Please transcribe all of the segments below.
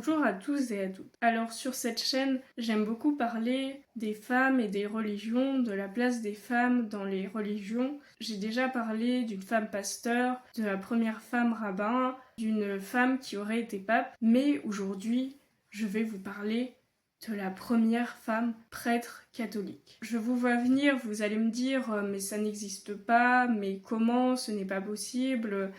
Bonjour à tous et à toutes. Alors sur cette chaîne, j'aime beaucoup parler des femmes et des religions, de la place des femmes dans les religions. J'ai déjà parlé d'une femme pasteur, de la première femme rabbin, d'une femme qui aurait été pape, mais aujourd'hui, je vais vous parler de la première femme prêtre catholique. Je vous vois venir, vous allez me dire mais ça n'existe pas, mais comment, ce n'est pas possible,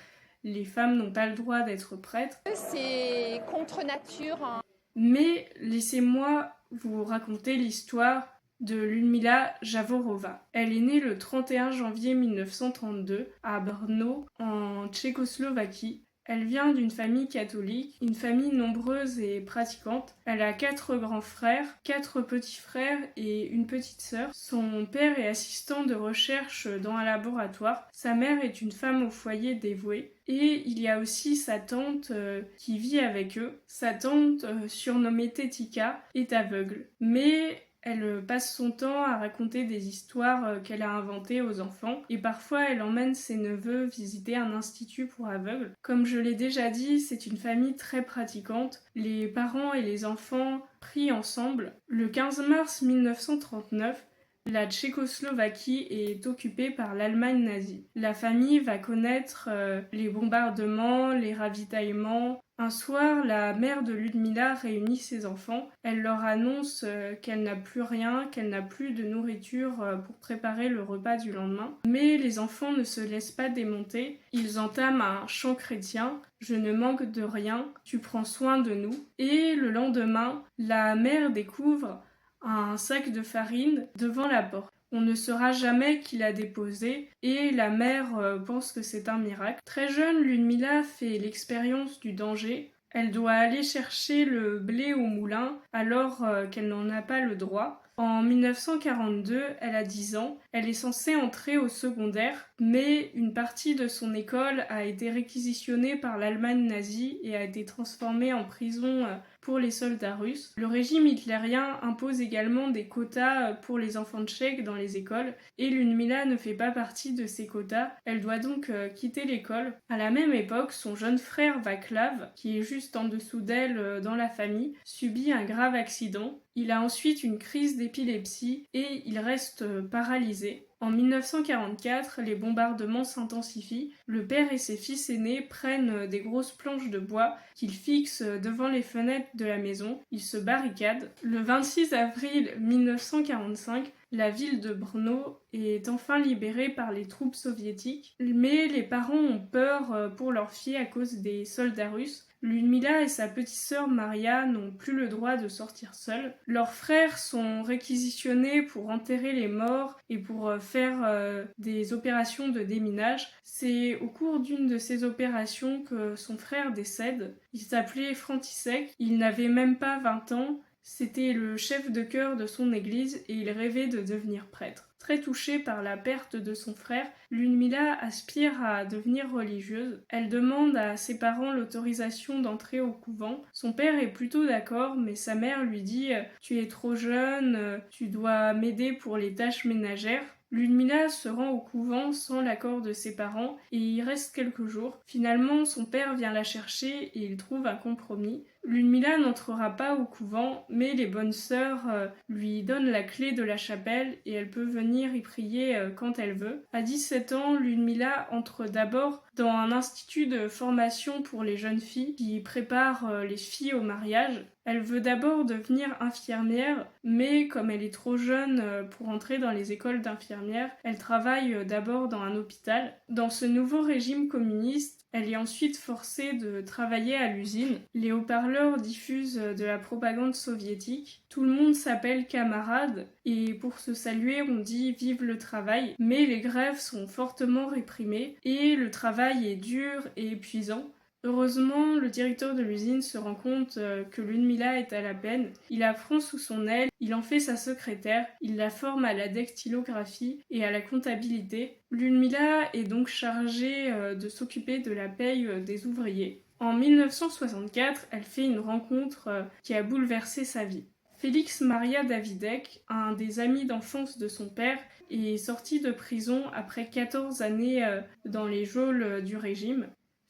les femmes n'ont pas le droit d'être prêtres. C'est contre nature, hein. Mais laissez-moi vous raconter l'histoire de Ludmila Javorova. Elle est née le 31 janvier 1932 à Brno, en Tchécoslovaquie. Elle vient d'une famille catholique, une famille nombreuse et pratiquante. Elle a 4 grands frères, 4 petits frères et une petite sœur. Son père est assistant de recherche dans un laboratoire. Sa mère est une femme au foyer dévouée. Et il y a aussi sa tante qui vit avec eux. Sa tante, surnommée Tetika, est aveugle. Mais elle passe son temps à raconter des histoires qu'elle a inventées aux enfants et parfois elle emmène ses neveux visiter un institut pour aveugles. Comme je l'ai déjà dit, c'est une famille très pratiquante. Les parents et les enfants prient ensemble. Le 15 mars 1939, la Tchécoslovaquie est occupée par l'Allemagne nazie. La famille va connaître les bombardements, les ravitaillements. Un soir, la mère de Ludmila réunit ses enfants. Elle leur annonce qu'elle n'a plus rien, qu'elle n'a plus de nourriture pour préparer le repas du lendemain. Mais les enfants ne se laissent pas démonter. Ils entament un chant chrétien. Je ne manque de rien, tu prends soin de nous. Et le lendemain, la mère découvre un sac de farine devant la porte. On ne saura jamais qui l'a déposé et la mère pense que c'est un miracle. Très jeune, Ludmila fait l'expérience du danger. Elle doit aller chercher le blé au moulin alors qu'elle n'en a pas le droit. En 1942, elle a 10 ans. Elle est censée entrer au secondaire, mais une partie de son école a été réquisitionnée par l'Allemagne nazie et a été transformée en prison pour les soldats russes. Le régime hitlérien impose également des quotas pour les enfants tchèques dans les écoles et Ludmila ne fait pas partie de ces quotas. Elle doit donc quitter l'école. À la même époque, son jeune frère Vaclav, qui est juste en dessous d'elle dans la famille, subit un grave accident. Il a ensuite une crise d'épilepsie et il reste paralysé. En 1944, les bombardements s'intensifient. Le père et ses fils aînés prennent des grosses planches de bois qu'ils fixent devant les fenêtres de la maison. Ils se barricadent. Le 26 avril 1945, la ville de Brno est enfin libérée par les troupes soviétiques, mais les parents ont peur pour leur fille à cause des soldats russes. Ludmila et sa petite sœur Maria n'ont plus le droit de sortir seules. Leurs frères sont réquisitionnés pour enterrer les morts et pour faire des opérations de déminage. C'est au cours d'une de ces opérations que son frère décède. Il s'appelait František, il n'avait même pas 20 ans. C'était le chef de chœur de son église et il rêvait de devenir prêtre. Très touchée par la perte de son frère, Ludmila aspire à devenir religieuse. Elle demande à ses parents l'autorisation d'entrer au couvent. Son père est plutôt d'accord, mais sa mère lui dit « Tu es trop jeune, tu dois m'aider pour les tâches ménagères ». Ludmila se rend au couvent sans l'accord de ses parents et y reste quelques jours. Finalement, son père vient la chercher et il trouve un compromis. Ludmila n'entrera pas au couvent, mais les bonnes sœurs lui donnent la clé de la chapelle et elle peut venir y prier quand elle veut. À 17 ans, Ludmila entre d'abord dans un institut de formation pour les jeunes filles qui prépare les filles au mariage. Elle veut d'abord devenir infirmière, mais comme elle est trop jeune pour entrer dans les écoles d'infirmières, elle travaille d'abord dans un hôpital. Dans ce nouveau régime communiste, elle est ensuite forcée de travailler à l'usine. Les haut-parleurs diffusent de la propagande soviétique. Tout le monde s'appelle camarade et pour se saluer on dit vive le travail. Mais les grèves sont fortement réprimées et le travail est dur et épuisant. Heureusement, le directeur de l'usine se rend compte que Ludmila est à la peine. Il la prend sous son aile, il en fait sa secrétaire, il la forme à la dactylographie et à la comptabilité. Ludmila est donc chargée de s'occuper de la paye des ouvriers. En 1964, elle fait une rencontre qui a bouleversé sa vie. Félix Maria Davidek, un des amis d'enfance de son père, est sorti de prison après 14 années dans les geôles du régime.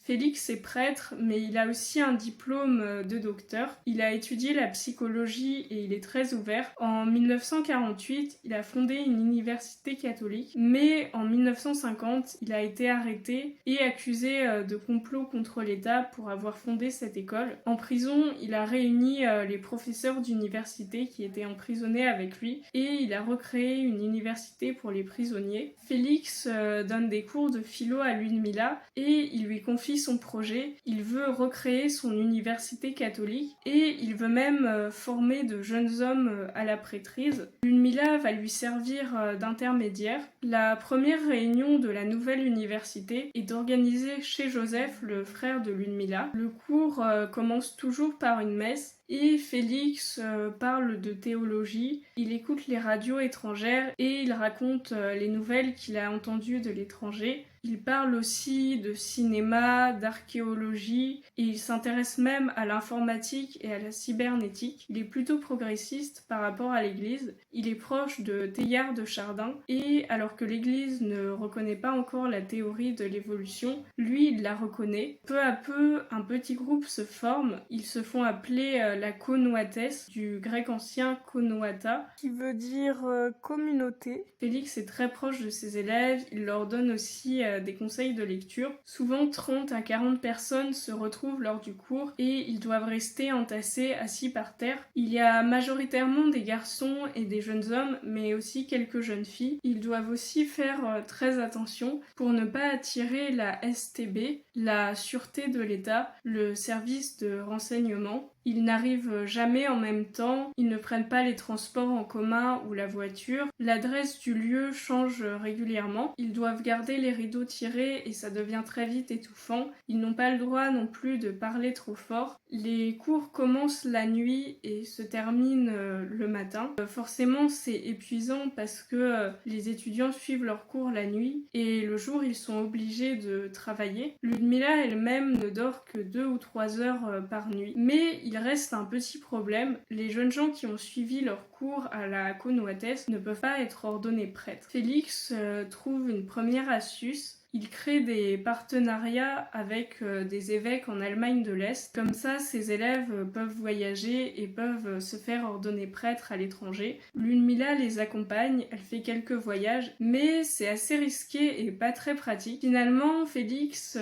Félix est prêtre, mais il a aussi un diplôme de docteur. Il a étudié la psychologie et il est très ouvert. En 1948, il a fondé une université catholique, mais en 1950, il a été arrêté et accusé de complot contre l'État pour avoir fondé cette école. En prison, il a réuni les professeurs d'université qui étaient emprisonnés avec lui et il a recréé une université pour les prisonniers. Félix donne des cours de philo à Ludmilla et il lui confie son projet. Il veut recréer son université catholique et il veut même former de jeunes hommes à la prêtrise. Ludmilla va lui servir d'intermédiaire. La première réunion de la nouvelle université est organisée chez Joseph, le frère de Ludmilla. Le cours commence toujours par une messe et Félix parle de théologie, il écoute les radios étrangères et il raconte les nouvelles qu'il a entendues de l'étranger. Il parle aussi de cinéma, d'archéologie et il s'intéresse même à l'informatique et à la cybernétique. Il est plutôt progressiste par rapport à l'Église. Il est proche de Teilhard de Chardin et alors que l'Église ne reconnaît pas encore la théorie de l'évolution, lui il la reconnaît. Peu à peu, un petit groupe se forme. Ils se font appeler la Conoates, du grec ancien konoata, qui veut dire communauté. Félix est très proche de ses élèves, il leur donne aussi des conseils de lecture. Souvent 30 à 40 personnes se retrouvent lors du cours et ils doivent rester entassés assis par terre. Il y a majoritairement des garçons et des jeunes hommes, mais aussi quelques jeunes filles. Ils doivent aussi faire très attention pour ne pas attirer la STB, la Sûreté de l'État, le service de renseignement. Ils n'arrivent jamais en même temps, ils ne prennent pas les transports en commun ou la voiture. L'adresse du lieu change régulièrement. Ils doivent garder les rideaux tirés et ça devient très vite étouffant. Ils n'ont pas le droit non plus de parler trop fort. Les cours commencent la nuit et se terminent le matin. Forcément, c'est épuisant parce que les étudiants suivent leurs cours la nuit et le jour, ils sont obligés de travailler. Ludmilla elle-même ne dort que 2 ou 3 heures par nuit. Mais il reste un petit problème. Les jeunes gens qui ont suivi leurs cours à la Conoates ne peuvent pas être ordonnés prêtres. Félix trouve une première astuce. Il crée des partenariats avec des évêques en Allemagne de l'Est. Comme ça, ses élèves peuvent voyager et peuvent se faire ordonner prêtres à l'étranger. Ludmilla les accompagne, elle fait quelques voyages, mais c'est assez risqué et pas très pratique. Finalement, Félix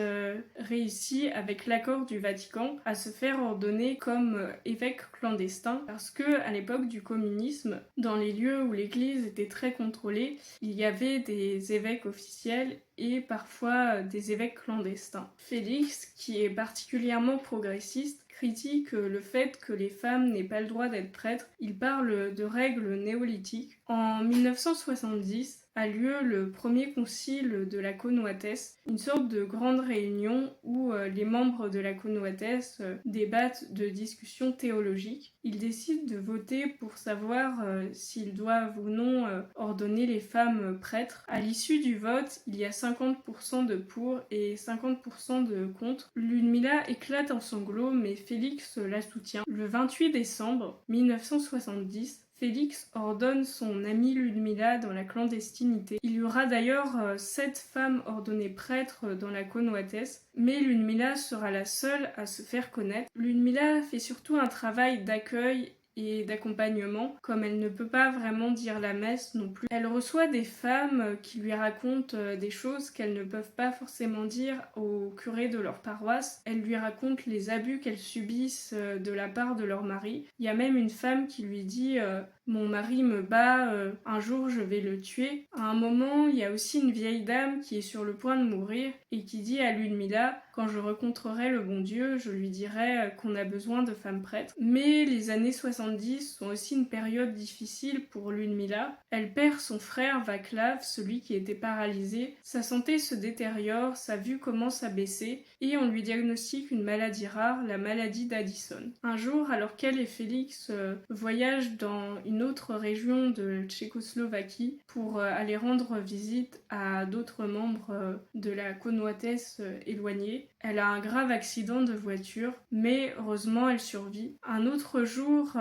réussit, avec l'accord du Vatican, à se faire ordonner comme évêque clandestin parce que à l'époque du communisme, dans les lieux où l'Église était très contrôlée, il y avait des évêques officiels et parfois des évêques clandestins. Félix, qui est particulièrement progressiste, critique le fait que les femmes n'aient pas le droit d'être prêtres. Il parle de règles néolithiques. En 1970, a lieu le premier concile de la Conoates, une sorte de grande réunion où les membres de la Conoates débattent de discussions théologiques. Ils décident de voter pour savoir s'ils doivent ou non ordonner les femmes prêtres. À l'issue du vote, il y a 50% de pour et 50% de contre. Ludmilla éclate en sanglots, mais Félix la soutient. Le 28 décembre 1970, Félix ordonne son amie Ludmilla dans la clandestinité. Il y aura d'ailleurs 7 femmes ordonnées prêtres dans la Conoates, mais Ludmilla sera la seule à se faire connaître. Ludmilla fait surtout un travail d'accueil et d'accompagnement, comme elle ne peut pas vraiment dire la messe non plus. Elle reçoit des femmes qui lui racontent des choses qu'elles ne peuvent pas forcément dire au curé de leur paroisse. Elle lui raconte les abus qu'elles subissent de la part de leur mari. Il y a même une femme qui lui dit mon mari me bat, un jour je vais le tuer. À un moment, il y a aussi une vieille dame qui est sur le point de mourir et qui dit à Ludmilla quand je rencontrerai le bon Dieu, je lui dirai qu'on a besoin de femmes prêtres. Mais les années 70 sont aussi une période difficile pour Ludmilla. Elle perd son frère Vaclav, celui qui était paralysé. Sa santé se détériore, sa vue commence à baisser et on lui diagnostique une maladie rare, la maladie d'Addison. Un jour, alors qu'elle et Félix voyagent dans une autre région de Tchécoslovaquie pour aller rendre visite à d'autres membres de la Conoates éloignée, elle a un grave accident de voiture, mais heureusement elle survit. Un autre jour,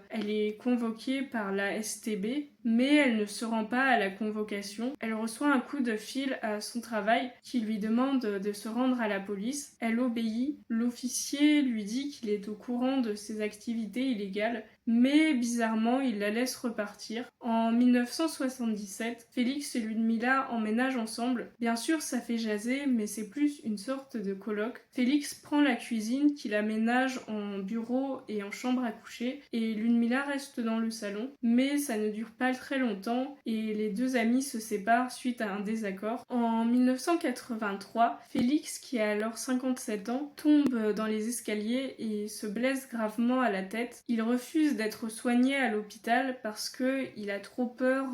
elle est convoquée par la STB mais elle ne se rend pas à la convocation. Elle reçoit un coup de fil à son travail qui lui demande de se rendre à la police. Elle obéit. L'officier lui dit qu'il est au courant de ses activités illégales, mais bizarrement, il la laisse repartir. En 1977, Félix et Ludmilla emménagent ensemble. Bien sûr, ça fait jaser, mais c'est plus une sorte de colloque. Félix prend la cuisine qu'il aménage en bureau et en chambre à coucher, et Ludmilla reste dans le salon. Mais ça ne dure pas très longtemps, et les deux amis se séparent suite à un désaccord. En 1983, Félix, qui a alors 57 ans, tombe dans les escaliers et se blesse gravement à la tête. Il refuse d'être soigné à l'hôpital parce qu'il a trop peur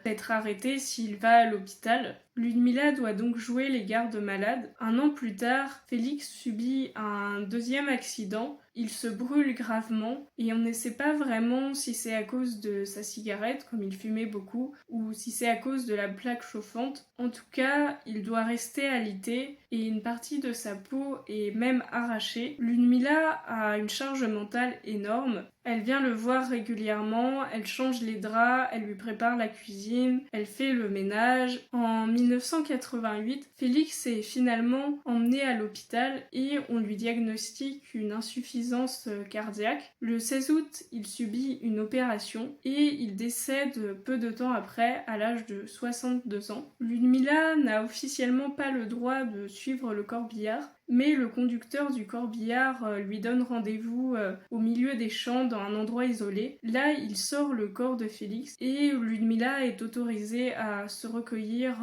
d'être arrêté s'il va à l'hôpital. Ludmilla doit donc jouer les gardes-malades. Un an plus tard, Félix subit un deuxième accident. Il se brûle gravement et on ne sait pas vraiment si c'est à cause de sa cigarette, comme il fumait beaucoup, ou si c'est à cause de la plaque chauffante. En tout cas, il doit rester alité et une partie de sa peau est même arrachée. Ludmilla a une charge mentale énorme. Elle vient le voir régulièrement, elle change les draps, elle lui prépare la cuisine, elle fait le ménage. En 1988, Félix est finalement emmené à l'hôpital et on lui diagnostique une insuffisance cardiaque. Le 16 août, il subit une opération et il décède peu de temps après, à l'âge de 62 ans. Ludmilla n'a officiellement pas le droit de suivre le corbillard, mais le conducteur du corbillard lui donne rendez-vous au milieu des champs dans un endroit isolé. Là, il sort le corps de Félix et Ludmilla est autorisée à se recueillir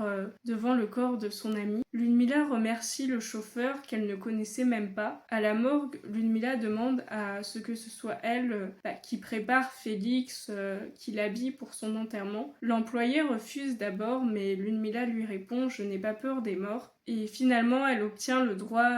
devant le corps de son ami. Ludmilla remercie le chauffeur qu'elle ne connaissait même pas. À la morgue, Ludmilla demande à ce que ce soit elle qui prépare Félix, qui l'habille pour son enterrement. L'employé refuse d'abord, mais Ludmilla lui répond « Je n'ai pas peur des morts ». Et finalement, elle obtient le droit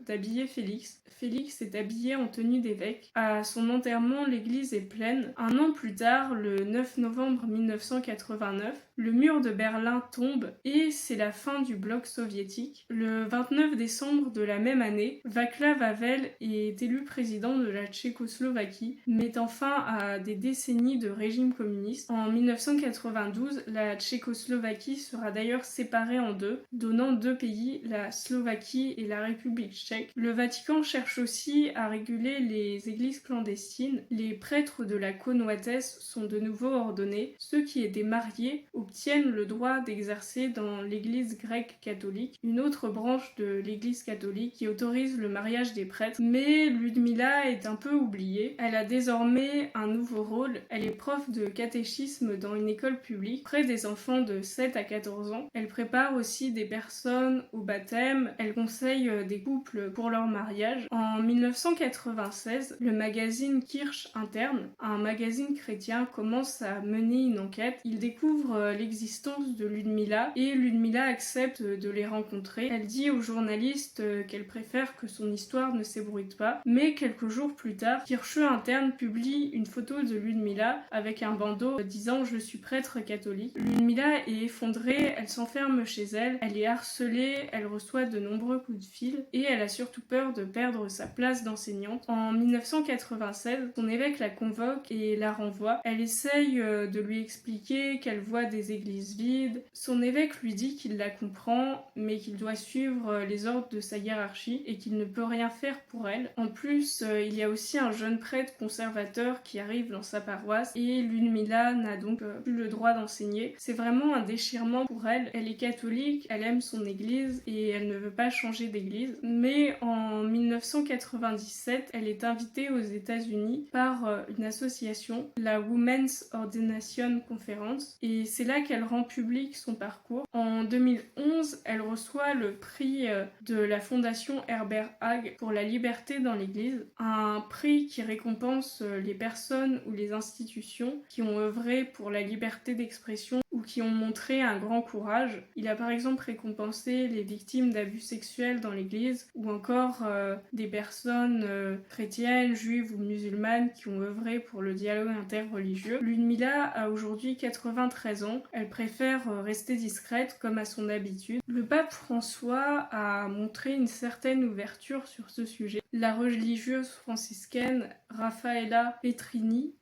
d'habiller Félix. Félix est habillé en tenue d'évêque. À son enterrement, l'église est pleine. Un an plus tard, le 9 novembre 1989, le mur de Berlin tombe et c'est la fin du bloc soviétique. Le 29 décembre de la même année, Václav Havel est élu président de la Tchécoslovaquie, mettant fin à des décennies de régime communiste. En 1992, la Tchécoslovaquie sera d'ailleurs séparée en deux, donnant deux pays, la Slovaquie et la République tchèque. Le Vatican cherche aussi à réguler les églises clandestines. Les prêtres de la connoitesse sont de nouveau ordonnés. Ceux qui étaient mariés obtiennent le droit d'exercer dans l'église grecque catholique, une autre branche de l'église catholique qui autorise le mariage des prêtres. Mais Ludmilla est un peu oubliée. Elle a désormais un nouveau rôle. Elle est prof de catéchisme dans une école publique près des enfants de 7 à 14 ans. Elle prépare aussi des personnes au baptême. Elle conseille des couples pour leur mariage. En 1996, le magazine Kirche Interne, un magazine chrétien, commence à mener une enquête. Il découvre l'existence de Ludmilla et Ludmilla accepte de les rencontrer. Elle dit aux journalistes qu'elle préfère que son histoire ne s'ébruite pas, mais quelques jours plus tard, Kirche Interne publie une photo de Ludmilla avec un bandeau disant « Je suis prêtre catholique ». Ludmilla est effondrée, elle s'enferme chez elle, elle est harcelée, elle reçoit de nombreux coups de fil et elle a surtout peur de perdre sa place d'enseignante. En 1996, son évêque la convoque et la renvoie. Elle essaye de lui expliquer qu'elle voit des églises vides. Son évêque lui dit qu'il la comprend, mais qu'il doit suivre les ordres de sa hiérarchie et qu'il ne peut rien faire pour elle. En plus, il y a aussi un jeune prêtre conservateur qui arrive dans sa paroisse et Ludmilla n'a donc plus le droit d'enseigner. C'est vraiment un déchirement pour elle. Elle est catholique, elle aime son église et elle ne veut pas changer d'église. Mais en 1997, elle est invitée aux États-Unis par une association, la Women's Ordination Conference, et c'est là qu'elle rend public son parcours. En 2011, elle reçoit le prix de la fondation Herbert Haag pour la liberté dans l'église, un prix qui récompense les personnes ou les institutions qui ont œuvré pour la liberté d'expression ou qui ont montré un grand courage. Il a par exemple récompensé les victimes d'abus sexuels dans l'église ou encore des personnes chrétiennes, juives ou musulmanes qui ont œuvré pour le dialogue interreligieux. Ludmilla a aujourd'hui 93 ans. Elle préfère rester discrète comme à son habitude. Le pape François a montré une certaine ouverture sur ce sujet. La religieuse franciscaine Raffaella Petrini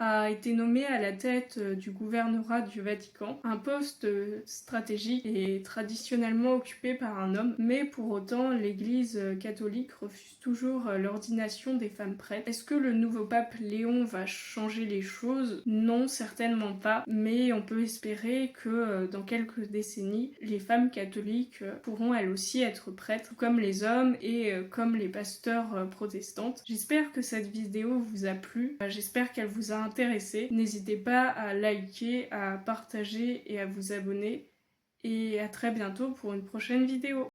a été nommé à la tête du gouvernorat du Vatican, un poste stratégique et traditionnellement occupé par un homme, mais pour autant l'Église catholique refuse toujours l'ordination des femmes prêtres. Est-ce que le nouveau pape Léon va changer les choses? Non, certainement pas, mais on peut espérer que dans quelques décennies, les femmes catholiques pourront elles aussi être prêtres, comme les hommes et comme les pasteurs protestantes. J'espère que cette vidéo vous a plu, j'espère qu'elle vous a intéressé. N'hésitez pas à liker, à partager et à vous abonner. Et à très bientôt pour une prochaine vidéo.